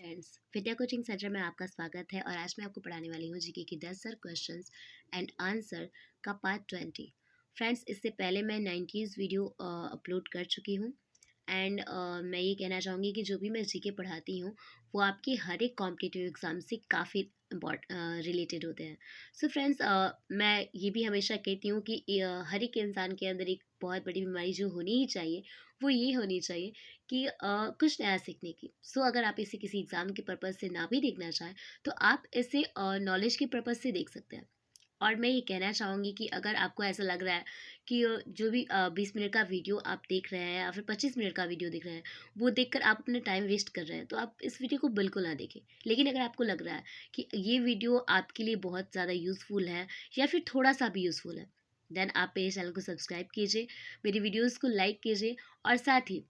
Friends, विद्या coaching centre में आपका स्वागत है और आज मैं आपको पढ़ाने वाली हूँ जीके की 10 क्वेश्चंस एंड आंसर का पार्ट 20। फ्रेंड्स, इससे पहले मैं 90s वीडियो अपलोड कर चुकी हूँ एंड मैं ये कहना चाहूँगी कि जो भी मैं जीके पढ़ाती हूँ वो आपकी हर एक कॉम्पिटिटिव एग्ज़ाम से काफ़ी रिलेटेड होते हैं। सो फ्रेंड्स, मैं ये भी हमेशा कहती हूँ कि हर एक इंसान के अंदर एक बहुत बड़ी बीमारी जो होनी ही चाहिए वो ये होनी चाहिए कि कुछ नया सीखने की। सो अगर आप इसे किसी एग्ज़ाम के पर्पज़ से ना भी देखना चाहें तो आप इसे नॉलेज के पर्पज़ से देख सकते हैं। और मैं ये कहना चाहूँगी कि अगर आपको ऐसा लग रहा है कि जो भी 20 मिनट का वीडियो आप देख रहे हैं या फिर 25 मिनट का वीडियो देख रहे हैं, वो देखकर आप अपना टाइम वेस्ट कर रहे हैं, तो आप इस वीडियो को बिल्कुल ना देखें। लेकिन अगर आपको लग रहा है कि ये वीडियो आपके लिए बहुत ज़्यादा यूज़फुल है या फिर थोड़ा-सा भी यूज़फुल है, देन आप मेरे चैनल को सब्सक्राइब कीजिए, मेरी वीडियोज़ को लाइक कीजिए और साथ ही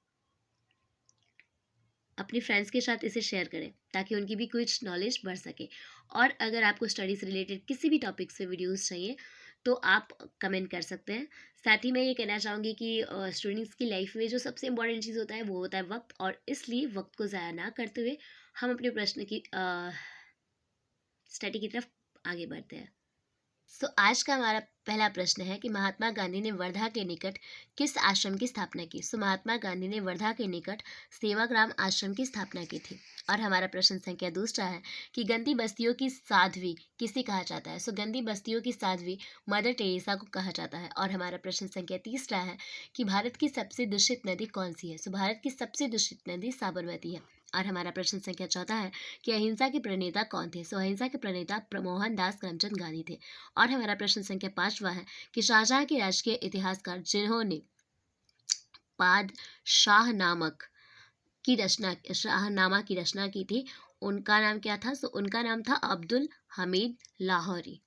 अपने फ्रेंड्स के साथ इसे शेयर करें ताकि उनकी भी कुछ नॉलेज बढ़ सके। और अगर आपको स्टडी से रिलेटेड किसी भी टॉपिक से वीडियोस चाहिए तो आप कमेंट कर सकते हैं। साथ ही मैं ये कहना चाहूँगी कि स्टूडेंट्स की लाइफ में जो सबसे इम्पॉर्टेंट चीज़ होता है वो होता है वक्त, और इसलिए वक्त को ज़ाया ना करते हुए हम अपने प्रश्न की स्टडी की तरफ आगे बढ़ते हैं। आज का हमारा पहला प्रश्न है कि महात्मा गांधी ने वर्धा के निकट किस आश्रम की स्थापना की। महात्मा गांधी ने वर्धा के निकट सेवाग्राम आश्रम की स्थापना की थी। और हमारा प्रश्न संख्या दूसरा है कि गंदी बस्तियों की साध्वी किसे कहा जाता है। गंदी बस्तियों की साध्वी मदर टेरेसा को कहा जाता है। और हमारा प्रश्न संख्या तीसरा है कि भारत की सबसे दूषित नदी कौन सी है। भारत की सबसे दूषित नदी साबरमती है। और हमारा प्रश्न संख्या चौथा है कि अहिंसा के प्रणेता कौन थे। अहिंसा के प्रणेता मोहनदास करमचंद गांधी थे। और हमारा प्रश्न संख्या पांचवा है कि शाहजहां के राजकीय इतिहासकार जिन्होंने शाहनामा की रचना की थी उनका नाम क्या था। उनका नाम था अब्दुल हमीद लाहौरी।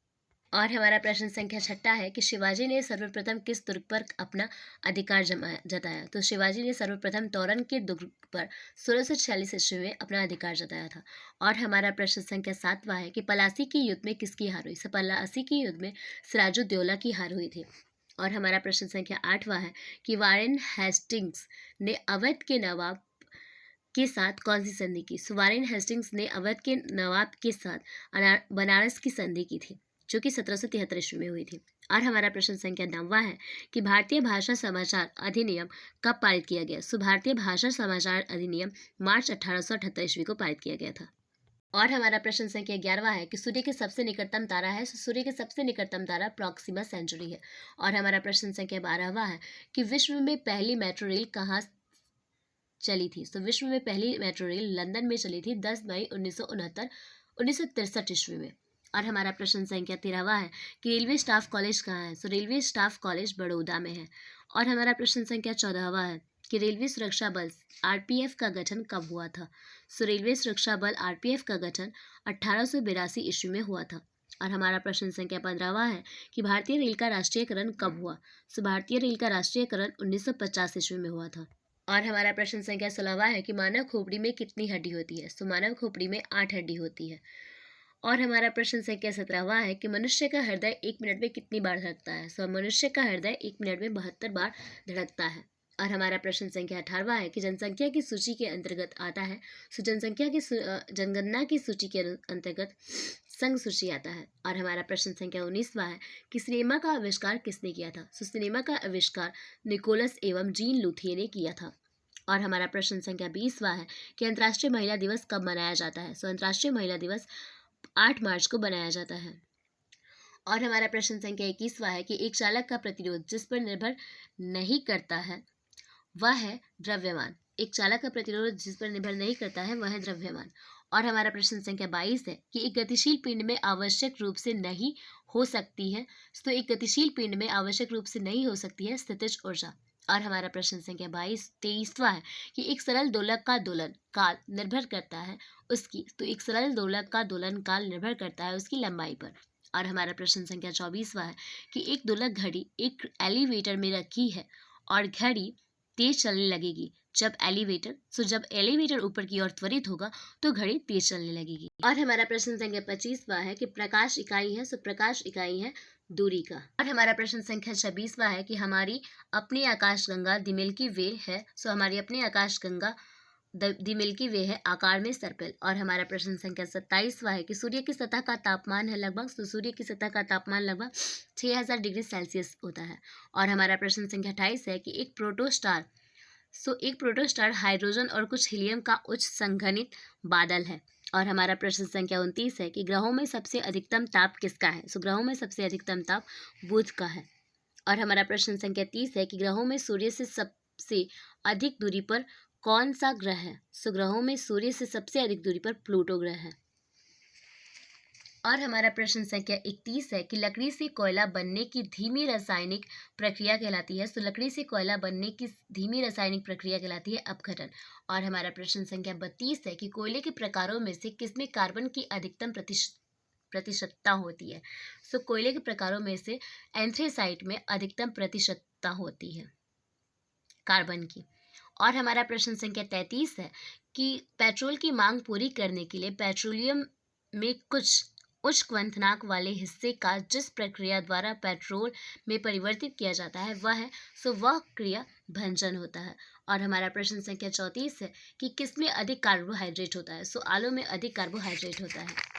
और हमारा प्रश्न संख्या छठा है कि शिवाजी ने सर्वप्रथम किस दुर्ग पर अपना अधिकार जताया। शिवाजी ने सर्वप्रथम तोरन के दुर्ग पर 1646 ईस्वी में अपना अधिकार जताया था। और हमारा प्रश्न संख्या सातवां है कि पलासी के युद्ध में किसकी हार हुई। पलासी के युद्ध में सिराजुद्दौला की हार हुई थी। और हमारा प्रश्न संख्या आठवां है कि वारेन हेस्टिंग्स ने अवध के नवाब के साथ कौन सी संधि की। वारेन हेस्टिंग्स ने अवध के नवाब के साथ बनारस की संधि की थी जो कि 1773 ईस्वी में हुई थी। और हमारा प्रश्न संख्या 9वां है कि भारतीय भाषा समाचार अधिनियम कब पारित किया गया। भारतीय भाषा समाचार अधिनियम मार्च 1878 ईस्वी को पारित किया गया था। और हमारा प्रश्न संख्या 11वां है कि सूर्य के सबसे निकटतम तारा है। सूर्य के सबसे निकटतम तारा प्रॉक्सिमा सेंचुरी है। और हमारा प्रश्न संख्या 12वां है कि विश्व में पहली मेट्रो रेल कहाँ चली थी। विश्व में पहली मेट्रो रेल लंदन में चली थी 10 मई 1963 ईस्वी में। और हमारा प्रश्न संख्या 13वां है कि रेलवे स्टाफ कॉलेज कहाँ है। रेलवे स्टाफ कॉलेज बड़ौदा में है। और हमारा प्रश्न संख्या 14वां है कि रेलवे सुरक्षा बल आरपीएफ का गठन कब हुआ था। रेलवे सुरक्षा बल आरपीएफ का गठन 1882 ईस्वी में हुआ था। और हमारा प्रश्न संख्या 15वां है कि भारतीय रेल का राष्ट्रीयकरण कब हुआ। भारतीय रेल का राष्ट्रीयकरण 1950 ईस्वी में हुआ था। और हमारा प्रश्न संख्या 16वां है कि मानव खोपड़ी में कितनी हड्डी होती है। मानव खोपड़ी में 8 हड्डी होती है। और हमारा प्रश्न संख्या 17वां है कि मनुष्य का हृदय 1 मिनट में कितनी बार धड़कता है। मनुष्य का हृदय 1 मिनट में 72 बार धड़कता है। और हमारा प्रश्न संख्या 18वां है कि जनसंख्या की सूची के अंतर्गत आता है। जनसंख्या की जनगणना की सूची के अंतर्गत संघ सूची आता है। और हमारा प्रश्न संख्या 19वां है कि सिनेमा का आविष्कार किसने किया था। सिनेमा का आविष्कार निकोलस एवं जीन लूथिये ने किया था। और हमारा प्रश्न संख्या 20वां है कि अंतर्राष्ट्रीय महिला दिवस कब मनाया जाता है। अंतर्राष्ट्रीय महिला दिवस 8 मार्च को बनाया जाता है। और हमारा प्रश्न संख्या 21वां है कि एक चालक का प्रतिरोध जिस पर निर्भर नहीं करता है वह है द्रव्यमान। एक चालक का प्रतिरोध जिस पर निर्भर नहीं करता है वह है द्रव्यमान। और हमारा प्रश्न संख्या 22 है कि एक गतिशील पिंड में आवश्यक रूप से नहीं हो सकती है। एक गतिशील पिंड में आवश्यक रूप से नहीं हो सकती है स्थितिज ऊर्जा। और हमारा प्रश्न संख्या 23वां है कि एक सरल दोलक का दोलन काल निर्भर करता है उसकी। एक सरल दोलक का दोलन काल निर्भर करता है उसकी लंबाई पर। और हमारा प्रश्न संख्या 24वां है कि एक दोलक घड़ी एक एलिवेटर में रखी है और घड़ी तेज चलने लगेगी जब एलिवेटर ऊपर की ओर त्वरित होगा तो घड़ी तेज चलने लगेगी। और हमारा प्रश्न संख्या 25वां है कि प्रकाश इकाई है। प्रकाश इकाई है दूरी का। और हमारा प्रश्न संख्या 26वां है कि हमारी अपनी आकाशगंगा द मिल्की वे है। हमारी अपनी आकाशगंगा द मिल्की वे है आकार में सर्पिल। और हमारा प्रश्न संख्या 27वां है कि सूर्य की सतह का तापमान है लगभग, तो सूर्य की सतह का तापमान लगभग 6000 डिग्री सेल्सियस होता है। और हमारा प्रश्न संख्या 28 है कि एक प्रोटोस्टार हाइड्रोजन और कुछ हीलियम का उच्च संघनित बादल है। और हमारा प्रश्न संख्या 29 है कि ग्रहों में सबसे अधिकतम ताप किसका है। ग्रहों में सबसे अधिकतम ताप बुध का है। और हमारा प्रश्न संख्या 30 है कि ग्रहों में सूर्य से सबसे अधिक दूरी पर कौन सा ग्रह है। ग्रहों में सूर्य से सबसे अधिक दूरी पर प्लूटो ग्रह है। और हमारा प्रश्न संख्या 31 है कि लकड़ी से कोयला बनने की धीमी रासायनिक प्रक्रिया कहलाती है। लकड़ी से कोयला बनने की धीमी रासायनिक प्रक्रिया कहलाती है अपघटन। और हमारा प्रश्न संख्या 32 है कि कोयले के प्रकारों में से किसमें कार्बन की अधिकतम प्रतिशतता होती है। कोयले के प्रकारों में से एंथ्रेसाइट में अधिकतम प्रतिशतता होती है कार्बन की। और हमारा प्रश्न संख्या 33 है कि पेट्रोल की मांग पूरी करने के लिए पेट्रोलियम में कुछ उच्च क्वथनांक वाले हिस्से का जिस प्रक्रिया द्वारा पेट्रोल में परिवर्तित किया जाता है वह क्रिया भंजन होता है। और हमारा प्रश्न संख्या 34 है कि किसमें अधिक कार्बोहाइड्रेट होता है। आलू में अधिक कार्बोहाइड्रेट होता है।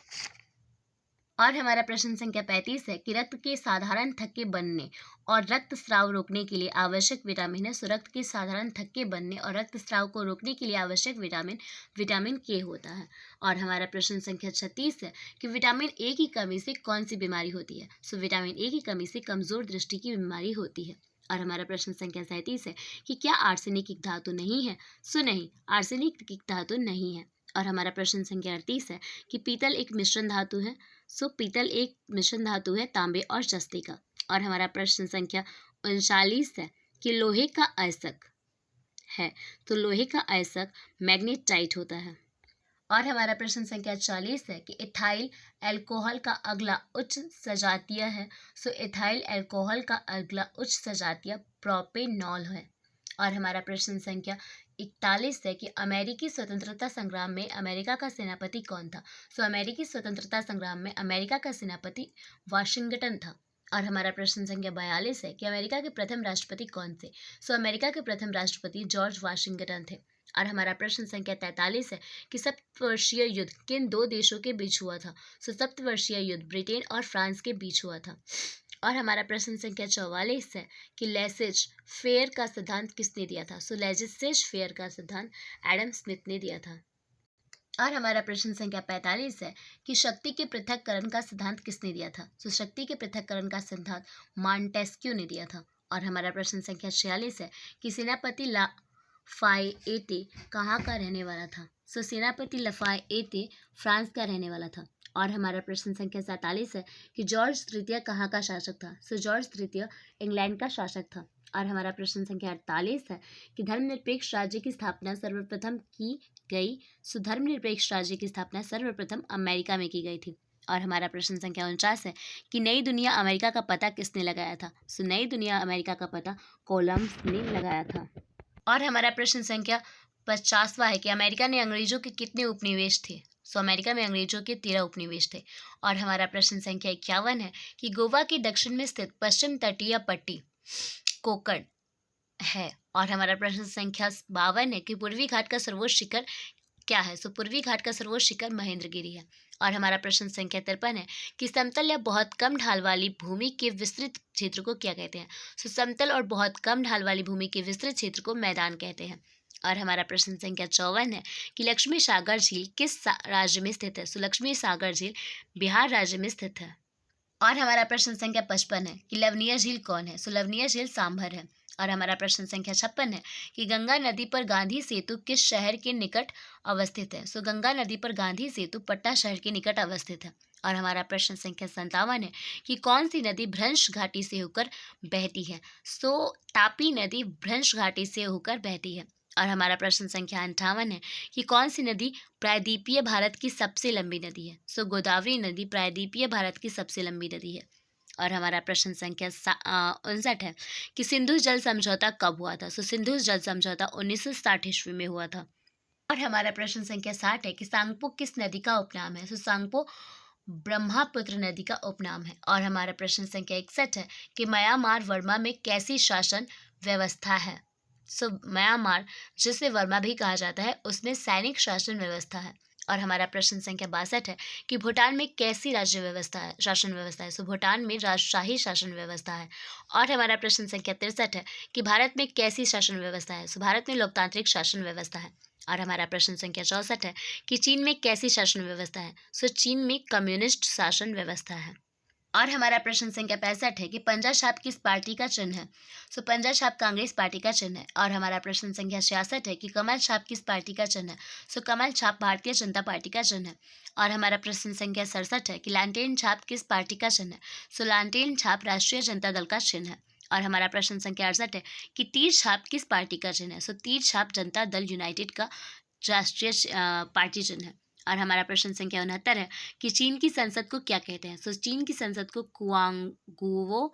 और हमारा प्रश्न संख्या 35 है कि रक्त के साधारण थक्के बनने और रक्तस्राव रोकने के लिए आवश्यक विटामिन है। रक्त के साधारण थक्के बनने और रक्तस्राव को रोकने के लिए आवश्यक विटामिन के होता है। और हमारा प्रश्न संख्या 36 है कि विटामिन ए की कमी से कौन सी बीमारी होती है। विटामिन ए की कमी से कमजोर दृष्टि की बीमारी होती है। और हमारा प्रश्न संख्या 37 है कि क्या आर्सेनिक एक धातु नहीं है। नहीं, आर्सेनिक एक धातु नहीं है। और हमारा प्रश्न संख्या 38 है कि पीतल एक मिश्रण धातु है। पीतल एक मिश्रण धातु है तांबे और जस्ते का। और हमारा प्रश्न संख्या 39 है कि लोहे का अयस्क है। लोहे का अयस्क मैग्नेटाइट होता है। और हमारा प्रश्न संख्या 40 है कि इथाइल अल्कोहल का अगला उच्च सजातीय है। इथाइल अल्कोहल का अगला उच्च सजातीय प्रोपेनॉल है। और हमारा प्रश्न संख्या 41 है कि अमेरिकी स्वतंत्रता संग्राम में अमेरिका का सेनापति कौन था। अमेरिकी स्वतंत्रता संग्राम में अमेरिका का सेनापति वाशिंगटन था। और हमारा प्रश्न संख्या 42 है कि अमेरिका के प्रथम राष्ट्रपति कौन थे। अमेरिका के प्रथम राष्ट्रपति जॉर्ज वाशिंगटन थे। और हमारा प्रश्न संख्या 43 है कि सप्तवर्षीय युद्ध किन दो देशों के बीच हुआ था। सप्तवर्षीय युद्ध ब्रिटेन और फ्रांस के बीच हुआ था। और हमारा प्रश्न संख्या 44 है कि लेसेज फेयर का सिद्धांत किसने दिया था। लेसेज फेयर का सिद्धांत एडम स्मिथ ने दिया था। और हमारा प्रश्न संख्या 45 है कि शक्ति के पृथक्करण का सिद्धांत किसने दिया था। शक्ति के पृथक्करण का सिद्धांत मॉन्टेस्क्यू ने दिया था। और हमारा प्रश्न संख्या 46 है कि सेनापति लाफायेते कहाँ का रहने वाला था। सेनापति लाफायेते फ्रांस का रहने वाला था। और हमारा प्रश्न संख्या 47 है कि जॉर्ज तृतीय कहाँ का शासक था। जॉर्ज तृतीय इंग्लैंड का शासक था। और हमारा प्रश्न संख्या 48 है कि धर्मनिरपेक्ष राज्य की स्थापना सर्वप्रथम की गई। धर्मनिरपेक्ष राज्य की स्थापना सर्वप्रथम अमेरिका में की गई थी। और हमारा प्रश्न संख्या 49 है कि नई दुनिया अमेरिका का पता किसने लगाया था। नई दुनिया अमेरिका का पता कोलंबस ने लगाया था। और हमारा प्रश्न संख्या 50वां है कि अमेरिका ने अंग्रेजों के कितने उपनिवेश थे। अमेरिका में अंग्रेजों के 13 उपनिवेश थे। और हमारा प्रश्न संख्या 51 है कि गोवा के दक्षिण में स्थित पश्चिम तटीय पट्टी कोकण है। और हमारा प्रश्न संख्या 52 है कि पूर्वी घाट का सर्वोच्च शिखर क्या है। पूर्वी घाट का सर्वोच्च शिखर महेंद्रगिरी है। और हमारा प्रश्न संख्या 53 है कि समतल या बहुत कम ढाल वाली भूमि के विस्तृत क्षेत्र को क्या कहते हैं। समतल और बहुत कम ढाल वाली भूमि के विस्तृत क्षेत्र को मैदान कहते हैं। और हमारा प्रश्न संख्या 54 है कि लक्ष्मी सागर झील किस राज्य में स्थित है। लक्ष्मी सागर झील बिहार राज्य में स्थित है। और हमारा प्रश्न संख्या 55 है कि लवणीय झील कौन है। लवणीय झील सांभर है। और हमारा प्रश्न संख्या 56 है कि गंगा नदी पर गांधी सेतु किस शहर के निकट अवस्थित है। गंगा नदी पर गांधी सेतु पटना शहर के निकट अवस्थित है। और हमारा प्रश्न संख्या 57 है कि कौन सी नदी भ्रंश घाटी से होकर बहती है। तापी नदी भ्रंश घाटी से होकर बहती है। और हमारा प्रश्न संख्या 58 है कि कौन सी नदी प्रायद्वीपीय भारत की सबसे लंबी नदी है। गोदावरी नदी प्रायद्वीपीय भारत की सबसे लंबी नदी है। और हमारा प्रश्न संख्या 59 है कि सिंधु जल समझौता कब हुआ था। सिंधु जल समझौता 1960 ईस्वी में हुआ था। और हमारा प्रश्न संख्या 60 है कि सांगपो किस नदी का उपनाम है। सांगपो ब्रह्मपुत्र नदी का उपनाम है। और हमारा प्रश्न संख्या 61 है कि म्यांमार वर्मा में कैसी शासन व्यवस्था है। सो म्यांमार, जिसे वर्मा भी कहा जाता है, उसमें सैनिक शासन व्यवस्था है। और हमारा प्रश्न संख्या 62 है कि भूटान में कैसी राज्य व्यवस्था है, शासन व्यवस्था है। सो भूटान में राजशाही शासन व्यवस्था है। और हमारा प्रश्न संख्या 63 है कि भारत में कैसी शासन व्यवस्था है। सो भारत में लोकतांत्रिक शासन व्यवस्था है। और हमारा प्रश्न संख्या 64 है कि चीन में कैसी शासन व्यवस्था है। सो चीन में कम्युनिस्ट शासन व्यवस्था है। और हमारा प्रश्न संख्या 65 है कि पंजा छाप किस पार्टी का चिन्ह है। सो पंजा छाप कांग्रेस पार्टी का चिन्ह है। और हमारा प्रश्न संख्या 66 है कि कमल छाप किस पार्टी का चिन्ह है। सो कमल छाप भारतीय जनता पार्टी का चिन्ह है। और हमारा प्रश्न संख्या 67 है कि लालटेन छाप किस पार्टी का चिन्ह है। सो लालटेन छाप राष्ट्रीय जनता दल का चिन्ह है। और हमारा प्रश्न संख्या 68 है कि तीर छाप किस पार्टी का चिन्ह है। सो तीर छाप जनता दल यूनाइटेड का राष्ट्रीय पार्टी चिन्ह है। और हमारा प्रश्न संख्या 69 है कि चीन की संसद को क्या कहते हैं। सो चीन की संसद को कुआंगुओ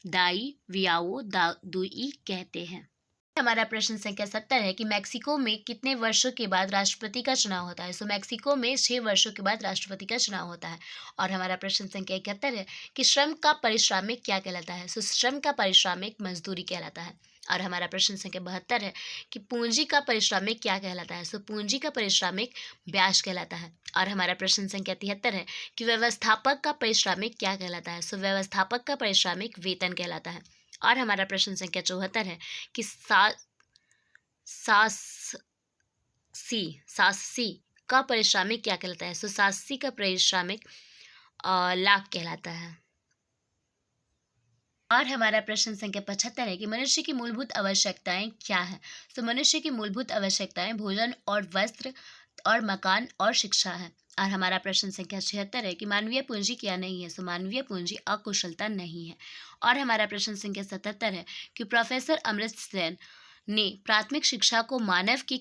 दाई वियाओ दुई कहते हैं। हमारा प्रश्न संख्या 70 है कि मेक्सिको में कितने वर्षों के बाद राष्ट्रपति का चुनाव होता है। सो मेक्सिको में 6 वर्षों के बाद राष्ट्रपति का चुनाव होता है। और हमारा प्रश्न संख्या 71 है कि श्रम का पारिश्रमिक क्या कहलाता है। सो श्रम का पारिश्रमिक मजदूरी कहलाता है। और हमारा प्रश्न संख्या 72 है कि पूंजी का पारिश्रमिक क्या कहलाता है। सो पूंजी का पारिश्रमिक ब्याज कहलाता है। और हमारा प्रश्न संख्या 73 है कि व्यवस्थापक का पारिश्रमिक क्या कहलाता है। सो व्यवस्थापक का पारिश्रमिक वेतन कहलाता है। और हमारा प्रश्न संख्या 74 है कि सासी का पारिश्रमिक क्या कहलाता है। सो सासी का पारिश्रमिक लाख कहलाता है। और हमारा प्रश्न संख्या 75 है कि मनुष्य की मूलभूत आवश्यकताएं क्या है। तो मनुष्य की मूलभूत आवश्यकताएं भोजन और वस्त्र और मकान और शिक्षा है। और हमारा प्रश्न संख्या 76 है कि मानवीय पूंजी क्या नहीं है। सो मानवीय पूंजी अकुशलता नहीं है। और हमारा प्रश्न संख्या 77 है कि प्रोफेसर अमृत सेन ने प्राथमिक शिक्षा को मानव के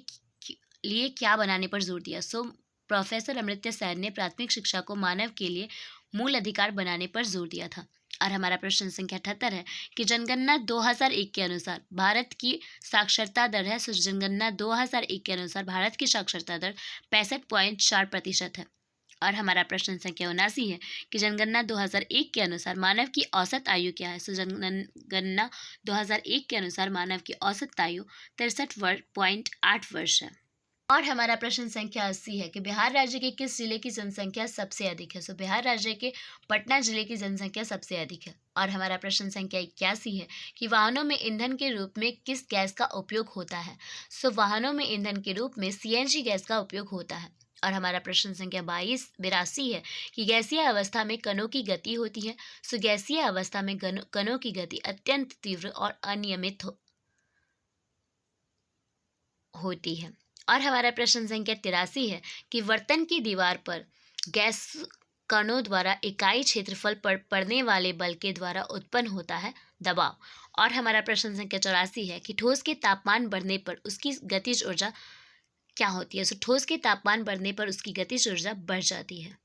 लिए क्या बनाने पर जोर दिया। सो प्रोफेसर अमर्त्य सेन ने प्राथमिक शिक्षा को मानव के लिए मूल अधिकार बनाने पर जोर दिया था। और हमारा प्रश्न संख्या 78 है कि जनगणना 2001 के अनुसार भारत की साक्षरता दर है। सो जनगणना 2001 के अनुसार भारत की साक्षरता दर 65.4% है। और हमारा प्रश्न संख्या 79 है कि जनगणना 2001 के अनुसार मानव की औसत आयु क्या है। सो जनगणना 2001 के अनुसार मानव की औसत आयु 63.8 वर्ष है। और हमारा प्रश्न संख्या 80 है कि बिहार राज्य के किस जिले की जनसंख्या सबसे अधिक है। सो बिहार राज्य के पटना जिले की जनसंख्या सबसे अधिक है। और हमारा प्रश्न संख्या 81 है कि वाहनों में ईंधन के रूप में किस गैस का उपयोग होता है। सो वाहनों में ईंधन के रूप में CNG गैस का उपयोग होता है। और हमारा प्रश्न संख्या 82 है कि गैसीय अवस्था में कणों की गति होती है। सो गैसीय अवस्था में कणों की गति अत्यंत तीव्र और अनियमित होती है। और हमारा प्रश्न संख्या 83 है कि वर्तन की दीवार पर गैस कणों द्वारा इकाई क्षेत्रफल पर पड़ने वाले बल के द्वारा उत्पन्न होता है दबाव। और हमारा प्रश्न संख्या 84 है कि ठोस के तापमान बढ़ने पर उसकी गतिज ऊर्जा क्या होती है। सो ठोस के तापमान बढ़ने पर उसकी गतिज ऊर्जा बढ़ जाती है।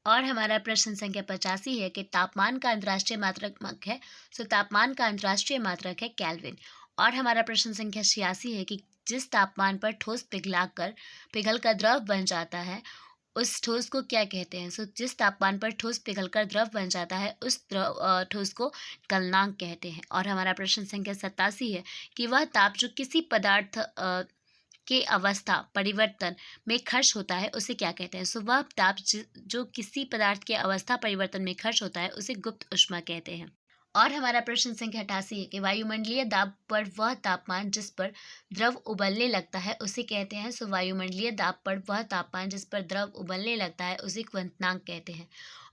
और हमारा प्रश्न संख्या 85 है कि तापमान का अंतर्राष्ट्रीय मात्रक है। सो तापमान का अंतर्राष्ट्रीय मात्रक है केल्विन। और हमारा प्रश्न संख्या 86 है कि जिस तापमान पर ठोस पिघलकर द्रव बन जाता है उस ठोस को क्या कहते हैं। सो जिस तापमान पर ठोस पिघलकर द्रव बन जाता है उस ठोस को गलनांक कहते हैं। और हमारा प्रश्न संख्या 87 है कि वह ताप जो किसी पदार्थ के अवस्था परिवर्तन में खर्च होता है उसे क्या कहते हैं। सो वह ताप जो किसी पदार्थ के अवस्था परिवर्तन में खर्च होता है उसे गुप्त ऊष्मा कहते हैं। और हमारा प्रश्न संख्या 88 है कि वायुमंडलीय दाब पर वह तापमान जिस पर द्रव उबलने लगता है उसे कहते हैं। सो वायुमंडलीय दाब पर वह तापमान जिस पर द्रव उबलने लगता है उसे क्वथनांक कहते हैं।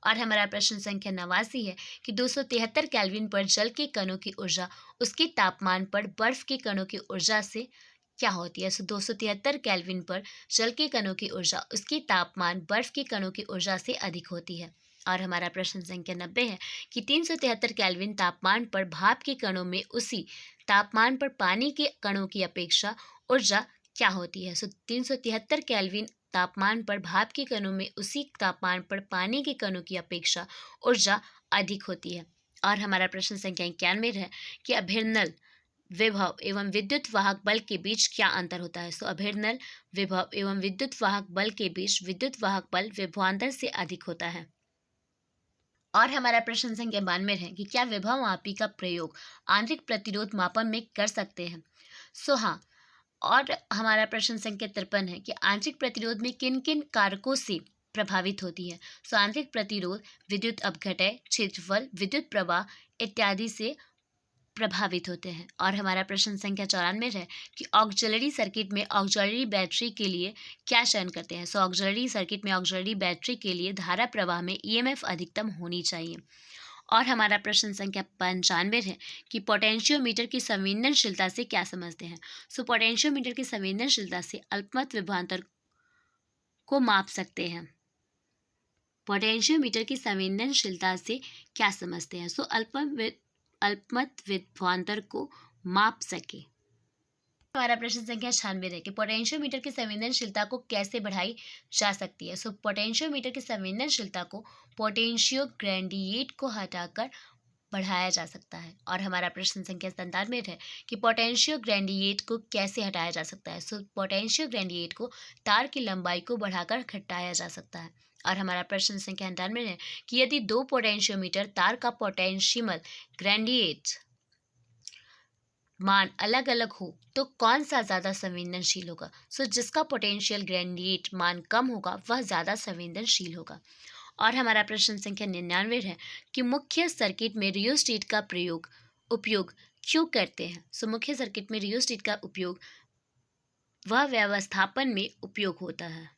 और हमारा प्रश्न संख्या 89 है कि 273 केल्विन पर जल के कणों की ऊर्जा उसके तापमान पर बर्फ के कणों की ऊर्जा से क्या होती है। सो 273 केल्विन पर जल के कणों की ऊर्जा उसके तापमान बर्फ के कणों की ऊर्जा से अधिक होती है। और हमारा प्रश्न संख्या 90 है कि 373 केल्विन तापमान पर भाप के कणों में उसी तापमान पर पानी के कणों की अपेक्षा ऊर्जा क्या होती है। सो 373 केल्विन तापमान पर भाप के कणों में उसी तापमान पर पानी के कणों की अपेक्षा ऊर्जा अधिक होती है। और हमारा प्रश्न संख्या 91 है कि अभिर्नल विभव एवं विद्युत वाहक बल के बीच क्या अंतर होता है। सो अभिर्नल विभव एवं विद्युत वाहक बल के बीच विद्युत वाहक बल विभवांतर से अधिक होता है। और हमारा प्रश्न संख्या 92 है कि क्या विभव मापी का प्रयोग आंतरिक प्रतिरोध मापन में कर सकते हैं। सो हाँ, और हमारा प्रश्न संख्या 53 है कि आंतरिक प्रतिरोध में किन किन कारकों से प्रभावित होती है। सो आंतरिक प्रतिरोध विद्युत अपघटय, क्षेत्रफल, विद्युत प्रवाह इत्यादि से प्रभावित होते हैं। और हमारा प्रश्न संख्या 94 है कि ऑक्सिलरी सर्किट में ऑक्सिलरी बैटरी के लिए क्या चयन करते हैं। सो ऑक्सिलरी सर्किट में ऑक्सिलरी बैटरी के लिए धारा प्रवाह में ईएमएफ अधिकतम होनी चाहिए। और हमारा प्रश्न संख्या 95 है कि पोटेंशियोमीटर की संवेदनशीलता से क्या समझते हैं। सो पोटेंशियोमीटर की संवेदनशीलता से अल्पमत विभवांतर को माप सकते हैं। पोटेंशियोमीटर की संवेदनशीलता से क्या समझते हैं। सो अल्पमत विभवांतर को माप सके। हमारा प्रश्न संख्या 96 है कि पोटेंशियोमीटर की संवेदनशीलता को कैसे बढ़ाई जा सकती है। सो पोटेंशियोमीटर की संवेदनशीलता को पोटेंशियो ग्रेडिएंट को हटाकर बढ़ाया जा सकता है। और हमारा प्रश्न संख्या 97 है कि पोटेंशियो ग्रेडिएंट को कैसे हटाया जा सकता है। सो पोटेंशियो ग्रेडिएंट को तार की लंबाई को बढ़ाकर घटाया जा सकता है। और हमारा प्रश्न संख्या 98 है कि यदि दो पोटेंशियोमीटर तार का पोटेंशियल ग्रेडिएंट मान अलग अलग हो तो कौन सा ज़्यादा संवेदनशील होगा। सो जिसका पोटेंशियल ग्रेडिएंट मान कम होगा वह ज़्यादा संवेदनशील होगा। और हमारा प्रश्न संख्या 99 है कि मुख्य सर्किट में रियोस्टेट का उपयोग क्यों करते हैं। सो मुख्य सर्किट में रियोस्टेट का उपयोग वह व्यवस्थापन में उपयोग होता है।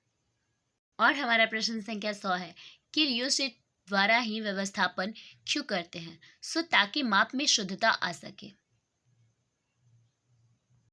और हमारा प्रश्न संख्या 100 है कि रियोस्टेट द्वारा ही व्यवस्थापन क्यों करते हैं। सो ताकि माप में शुद्धता आ सके।